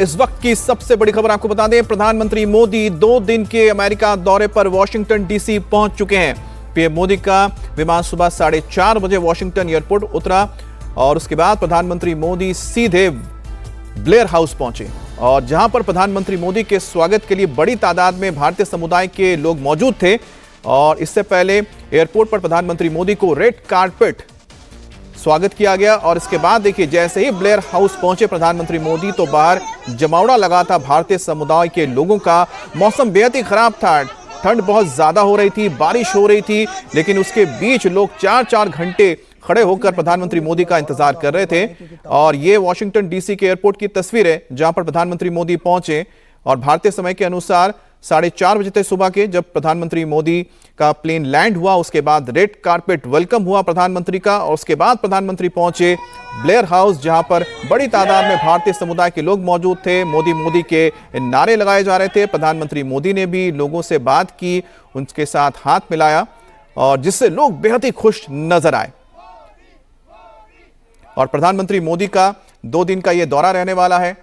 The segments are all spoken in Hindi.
इस वक्त की सबसे बड़ी खबर आपको बता दें, प्रधानमंत्री मोदी 2 दिन के अमेरिका दौरे पर वॉशिंगटन डीसी पहुंच चुके हैं। पीएम मोदी का विमान सुबह 4:30 बजे वॉशिंगटन एयरपोर्ट उतरा और उसके बाद प्रधानमंत्री मोदी सीधे ब्लेयर हाउस पहुंचे और जहां पर प्रधानमंत्री मोदी के स्वागत के लिए बड़ी तादाद में भारतीय समुदाय के लोग मौजूद थे। और इससे पहले एयरपोर्ट पर प्रधानमंत्री मोदी को रेड कारपेट स्वागत किया गया और इसके बाद देखिए जैसे ही ब्लेयर हाउस पहुंचे प्रधानमंत्री मोदी तो बाहर जमावड़ा लगा था भारतीय समुदाय के लोगों का। मौसम बेहद ही खराब था, ठंड बहुत ज्यादा हो रही थी, बारिश हो रही थी, लेकिन उसके बीच लोग 4-4 घंटे खड़े होकर प्रधानमंत्री मोदी का इंतजार कर रहे थे। और ये वॉशिंगटन डीसी के एयरपोर्ट की तस्वीर है जहां पर प्रधानमंत्री मोदी पहुंचे और भारतीय समय के अनुसार 4:30 बजे थे सुबह के जब प्रधानमंत्री मोदी का प्लेन लैंड हुआ। उसके बाद रेड कारपेट वेलकम हुआ प्रधानमंत्री का और उसके बाद प्रधानमंत्री पहुंचे ब्लेयर हाउस जहां पर बड़ी तादाद में भारतीय समुदाय के लोग मौजूद थे। मोदी मोदी के नारे लगाए जा रहे थे। प्रधानमंत्री मोदी ने भी लोगों से बात की, उनके साथ हाथ मिलाया और जिससे लोग बेहद ही खुश नजर आए। और प्रधानमंत्री मोदी का 2 दिन का यह दौरा रहने वाला है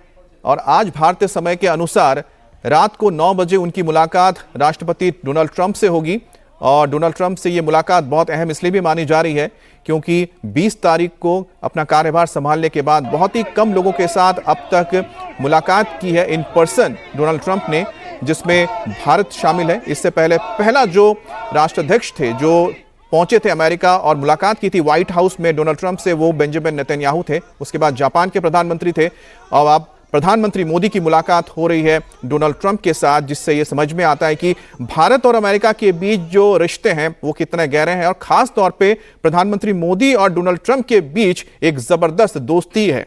और आज भारतीय समय के अनुसार रात को 9 बजे उनकी मुलाकात राष्ट्रपति डोनाल्ड ट्रंप से होगी। और डोनाल्ड ट्रंप से यह मुलाकात बहुत अहम इसलिए भी मानी जा रही है क्योंकि 20 तारीख को अपना कार्यभार संभालने के बाद बहुत ही कम लोगों के साथ अब तक मुलाकात की है इन पर्सन डोनाल्ड ट्रंप ने, जिसमें भारत शामिल है। इससे पहले पहला जो राष्ट्राध्यक्ष थे जो पहुंचे थे अमेरिका और मुलाकात की थी व्हाइट हाउस में डोनाल्ड ट्रंप से, वो बेंजामिन नेतन्याहू थे। उसके बाद जापान के प्रधानमंत्री थे और अब प्रधानमंत्री मोदी की मुलाकात हो रही है डोनाल्ड ट्रंप के साथ, जिससे यह समझ में आता है कि भारत और अमेरिका के बीच जो रिश्ते हैं वो कितने गहरे हैं और खास तौर पे प्रधानमंत्री मोदी और डोनाल्ड ट्रंप के बीच एक जबरदस्त दोस्ती है।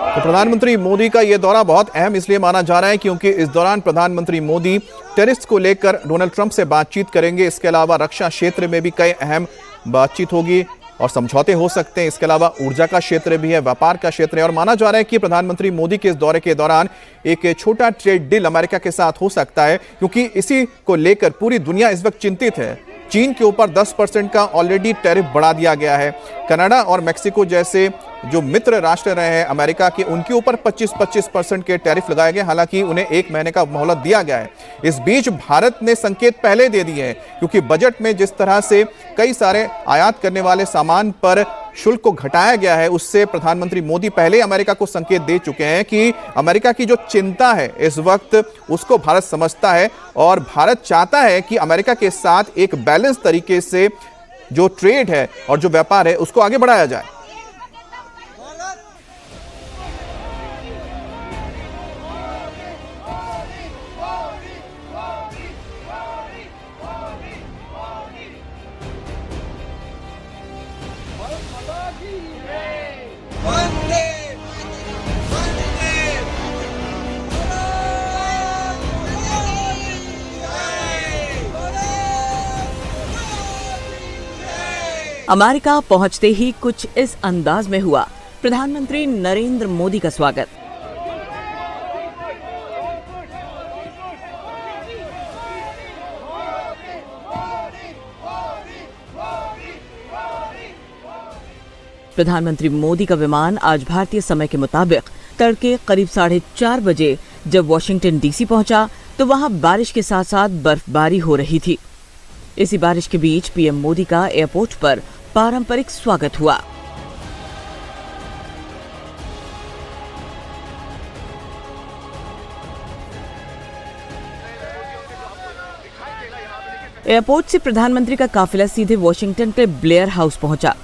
तो प्रधानमंत्री मोदी का यह दौरा बहुत अहम इसलिए माना जा रहा है क्योंकि इस दौरान प्रधानमंत्री मोदी टेरिफ्स को लेकर डोनाल्ड ट्रंप से बातचीत करेंगे। इसके अलावा रक्षा क्षेत्र में भी कई अहम बातचीत होगी और समझौते हो सकते हैं। इसके अलावा ऊर्जा का क्षेत्र भी है, व्यापार का क्षेत्र है और माना जा रहा है कि प्रधानमंत्री मोदी के इस दौरे के दौरान एक छोटा ट्रेड डील अमेरिका के साथ हो सकता है क्योंकि इसी को लेकर पूरी दुनिया इस वक्त चिंतित है। चीन के ऊपर 10% का ऑलरेडी टैरिफ बढ़ा दिया गया है। कनाडा और मेक्सिको जैसे जो मित्र राष्ट्र रहे हैं अमेरिका के, उनके ऊपर 25% के टैरिफ लगाए गए, हालांकि उन्हें 1 महीने का मोहलत दिया गया है। इस बीच भारत ने संकेत पहले दे दिए हैं क्योंकि बजट में जिस तरह से कई सारे आयात करने वाले सामान पर शुल्क को घटाया गया है, उससे प्रधानमंत्री मोदी पहले अमेरिका को संकेत दे चुके हैं कि अमेरिका की जो चिंता है इस वक्त उसको भारत समझता है और भारत चाहता है कि अमेरिका के साथ एक बैलेंस तरीके से जो ट्रेड है और जो व्यापार है उसको आगे बढ़ाया जाए। अमेरिका पहुंचते ही कुछ इस अंदाज में हुआ प्रधानमंत्री नरेंद्र मोदी का स्वागत। प्रधानमंत्री मोदी का विमान आज भारतीय समय के मुताबिक तड़के करीब 4:30 बजे जब वॉशिंगटन डीसी पहुंचा तो वहां बारिश के साथ साथ बर्फबारी हो रही थी। इसी बारिश के बीच पीएम मोदी का एयरपोर्ट पर पारंपरिक स्वागत हुआ। एयरपोर्ट से प्रधानमंत्री का काफिला सीधे वॉशिंगटन के ब्लेयर हाउस पहुंचा,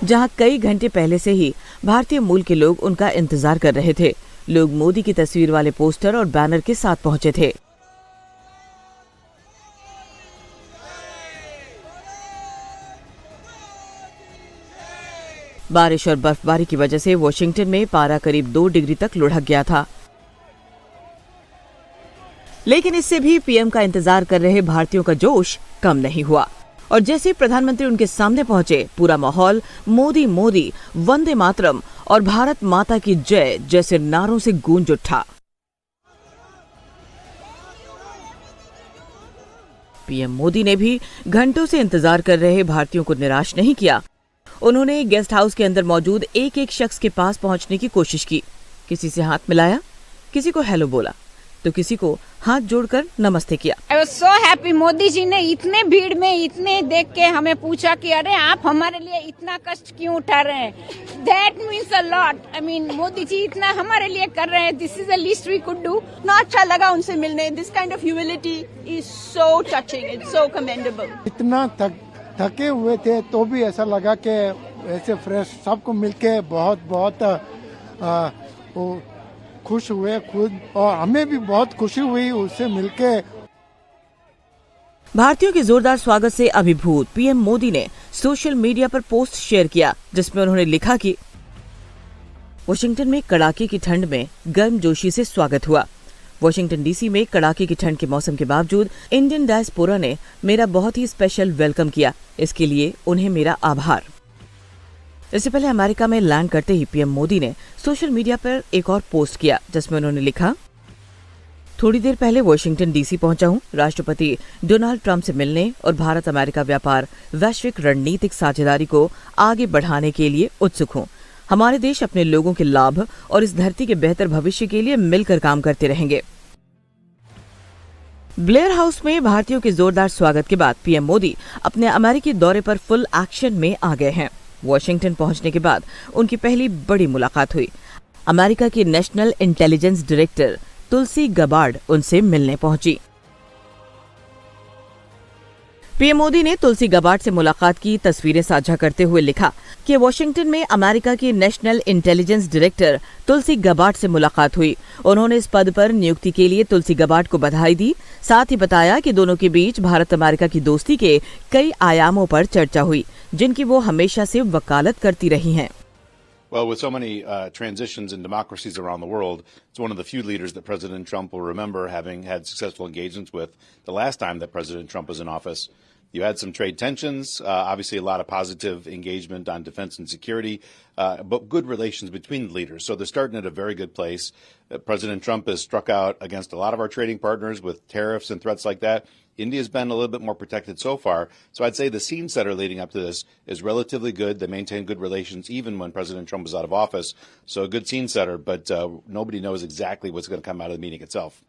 जहां कई घंटे पहले से ही भारतीय मूल के लोग उनका इंतजार कर रहे थे। लोग मोदी की तस्वीर वाले पोस्टर और बैनर के साथ पहुंचे थे। बारिश और बर्फबारी की वजह से वॉशिंगटन में पारा करीब 2 डिग्री तक लुढ़क गया था। लेकिन इससे भी पीएम का इंतजार कर रहे भारतीयों का जोश कम नहीं हुआ और जैसे ही प्रधानमंत्री उनके सामने पहुंचे, पूरा माहौल मोदी मोदी, वंदे मातरम और भारत माता की जय जैसे नारों से गूंज उठा। पीएम मोदी ने भी घंटों से इंतजार कर रहे भारतीयों को निराश नहीं किया। उन्होंने गेस्ट हाउस के अंदर मौजूद एक एक शख्स के पास पहुंचने की कोशिश की। किसी से हाथ मिलाया, किसी को हेलो बोला, तो किसी को हाथ जोड़कर नमस्ते किया। I was so happy। Modi ji ने इतने भीड़ में इतने देख के हमें पूछा कि अरे आप हमारे लिए इतना कष्ट क्यों उठा रहे हैं। That means a lot। I mean, Modi ji इतना हमारे लिए कर रहे हैं। This is the least we could do। इतना अच्छा लगा उनसे मिलने। This kind of humility is so touching। It's so commendable। इतना थके हुए थे तो भी ऐसा लगा कि ऐसे फ्रेश सबको मिलके बहुत वो खुश हुए खुद, और हमें भी बहुत खुशी हुई उससे मिलके। भारतीयों के जोरदार स्वागत से अभिभूत पीएम मोदी ने सोशल मीडिया पर पोस्ट शेयर किया, जिसमें उन्होंने लिखा कि वॉशिंगटन में कड़ाके की ठंड में गर्मजोशी से स्वागत हुआ। वॉशिंगटन डीसी में कड़ाके की ठंड के मौसम के बावजूद इंडियन डायस्पोरा ने मेरा बहुत ही स्पेशल वेलकम किया। इसके लिए उन्हें मेरा आभार। इससे पहले अमेरिका में लैंड करते ही पीएम मोदी ने सोशल मीडिया पर एक और पोस्ट किया, जिसमें उन्होंने लिखा, थोड़ी देर पहले वॉशिंगटन डीसी पहुंचा हूं। राष्ट्रपति डोनाल्ड ट्रंप से मिलने और भारत अमेरिका व्यापार वैश्विक रणनीतिक साझेदारी को आगे बढ़ाने के लिए उत्सुक हूं। हमारे देश अपने लोगों के लाभ और इस धरती के बेहतर भविष्य के लिए मिलकर काम करते रहेंगे। ब्लेयर हाउस में भारतीयों के जोरदार स्वागत के बाद पीएम मोदी अपने अमेरिकी दौरे पर फुल एक्शन में आ गए हैं। वॉशिंगटन पहुंचने के बाद उनकी पहली बड़ी मुलाकात हुई। अमेरिका की नेशनल इंटेलिजेंस डायरेक्टर तुलसी गबार्ड उनसे मिलने पहुंची। पीएम मोदी ने तुलसी गबार्ड से मुलाकात की तस्वीरें साझा करते हुए लिखा कि वॉशिंगटन में अमेरिका की नेशनल इंटेलिजेंस डायरेक्टर तुलसी गबार्ड से मुलाकात हुई। उन्होंने इस पद पर नियुक्ति के लिए तुलसी गबार्ड को बधाई दी। साथ ही बताया कि दोनों के बीच भारत अमेरिका की दोस्ती के कई आयामों पर चर्चा हुई, जिनकी वो हमेशा से वकालत करती रही हैं। Well, with so many transitions in democracies around the world, it's one of the few leaders that President Trump will remember having had successful engagements with. The last time that President Trump was in office, you had some trade tensions, obviously a lot of positive engagement on defense and security, but good relations between the leaders. So they're starting at a very good place. President Trump has struck out against a lot of our trading partners with tariffs and threats like that. India's been a little bit more protected so far. So I'd say the scene setter leading up to this is relatively good. They maintain good relations even when President Trump was out of office. So a good scene setter, but nobody knows exactly what's going to come out of the meeting itself.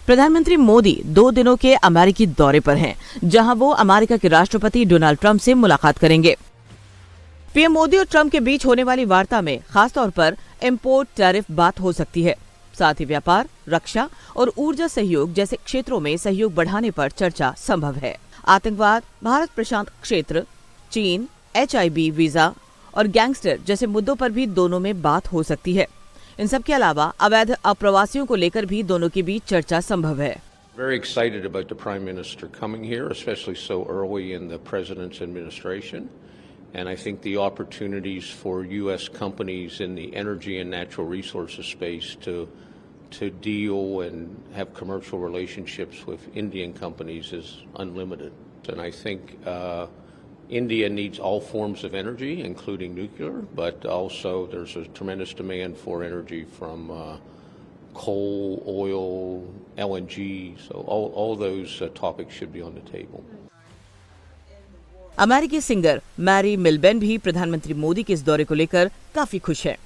प्रधानमंत्री मोदी 2 दिनों के अमेरिकी दौरे पर हैं, जहां वो अमेरिका के राष्ट्रपति डोनाल्ड ट्रंप से मुलाकात करेंगे। पीएम मोदी और ट्रंप के बीच होने वाली वार्ता में खासतौर पर इम्पोर्ट टैरिफ बात हो सकती है। साथ ही व्यापार, रक्षा और ऊर्जा सहयोग जैसे क्षेत्रों में सहयोग बढ़ाने पर चर्चा संभव है। आतंकवाद, भारत प्रशांत क्षेत्र, चीन, HIV वीजा और गैंगस्टर जैसे मुद्दों पर भी दोनों में बात हो सकती है। इन सब के अलावा अवैध अप्रवासियों को लेकर भी दोनों के बीच चर्चा संभव है। Very excited about the Prime Minister coming here, especially so early in the President's administration. And I think the opportunities for U.S. companies in the energy and natural resources space to deal and have commercial relationships with Indian companies is unlimited. And I think India needs all forms of energy, including nuclear, but also there's a tremendous demand for energy from coal, oil, LNG. So all those topics should be on the table. अमेरिकी सिंगर मैरी मिलबेन भी प्रधानमंत्री मोदी के इस दौरे को लेकर काफी खुश है।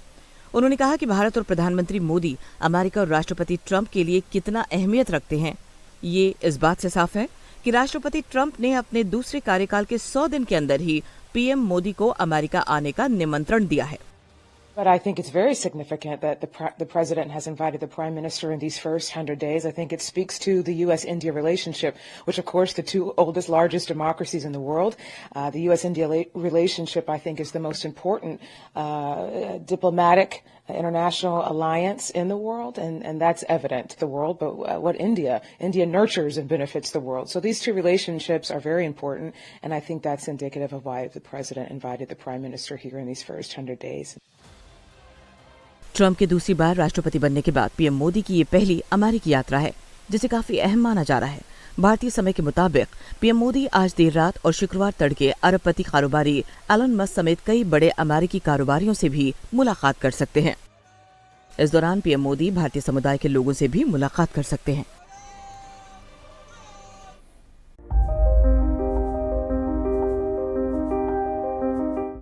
उन्होंने कहा कि भारत और प्रधानमंत्री मोदी अमेरिका और राष्ट्रपति ट्रंप के लिए कितना अहमियत रखते हैं, ये इस बात से साफ है कि राष्ट्रपति ट्रंप ने अपने दूसरे कार्यकाल के 100 दिन के अंदर ही पीएम मोदी को अमेरिका आने का निमंत्रण दिया है। But I think it's very significant that the president has invited the prime minister in these first 100 days. I think it speaks to the U.S.-India relationship, which, of course, the two oldest, largest democracies in the world. The U.S.-India relationship, I think, is the most important diplomatic international alliance in the world, and that's evident to the world. But what India nurtures and benefits the world. So these two relationships are very important, and I think that's indicative of why the president invited the prime minister here in these first 100 days. Trump के दूसरी बार राष्ट्रपति बनने के बाद पीएम मोदी की ये पहली अमेरिकी यात्रा है, जिसे काफी अहम माना जा रहा है। भारतीय समय के मुताबिक पीएम मोदी आज देर रात और शुक्रवार तड़के अरबपति कारोबारी एलन मस्क समेत कई बड़े अमेरिकी कारोबारियों से भी मुलाकात कर सकते हैं। इस दौरान पीएम मोदी भारतीय समुदाय के लोगों से भी मुलाकात कर सकते हैं।